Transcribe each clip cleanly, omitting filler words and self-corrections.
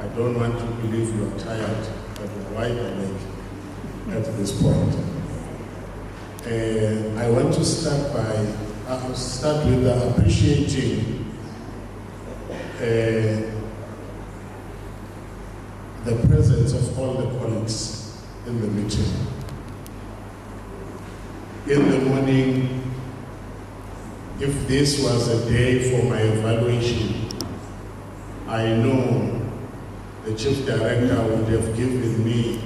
I don't want to believe you are tired, but why the leg at this point? I want to start with appreciating the presence of all the colleagues in the meeting. In the morning, if this was a day for my evaluation, I know the Chief Director would have given me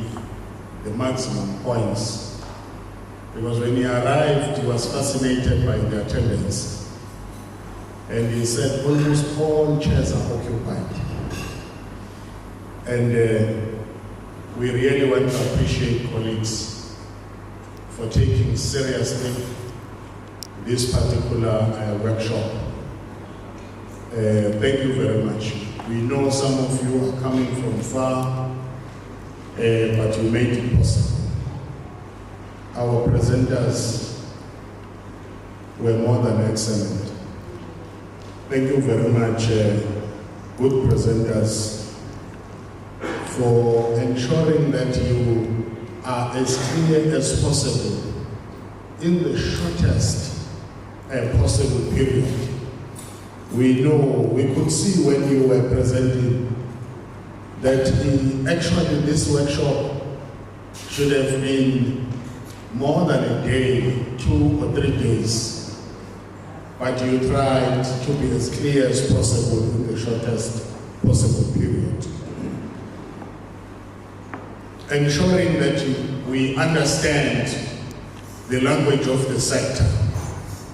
the maximum points, because when he arrived, he was fascinated by the attendance. And he said almost all chairs are occupied. And we really want to appreciate colleagues for taking seriously this particular workshop. Thank you very much. We know some of you are coming from far, but you made it possible. Our presenters were more than excellent. Thank you very much, good presenters, for ensuring that you are as clear as possible in the shortest possible period. We know, we could see when you were presenting that actually this workshop should have been more than a day, 2 or 3 days, but you tried to be as clear as possible in the shortest possible period. Ensuring that we understand the language of the sector.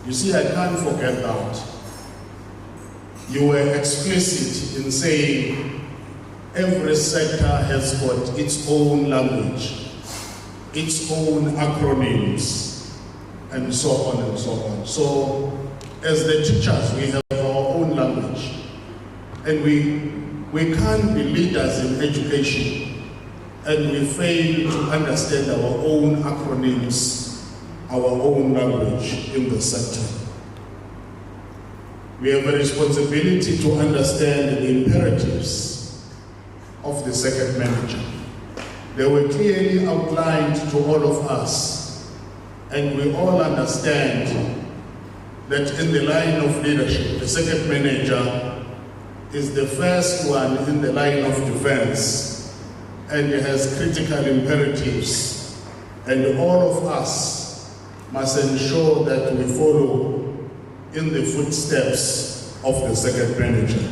You see, I can't forget that. You were explicit in saying every sector has got its own language, its own acronyms, and so on and so on. So, as the teachers, we have our own language, and we can't be leaders in education and we fail to understand our own acronyms, our own language in the sector. We have a responsibility to understand the imperatives of the second manager. They were clearly outlined to all of us, and we all understand that in the line of leadership, the second manager is the first one in the line of defense, and has critical imperatives, and all of us must ensure that we follow in the footsteps of the second manager.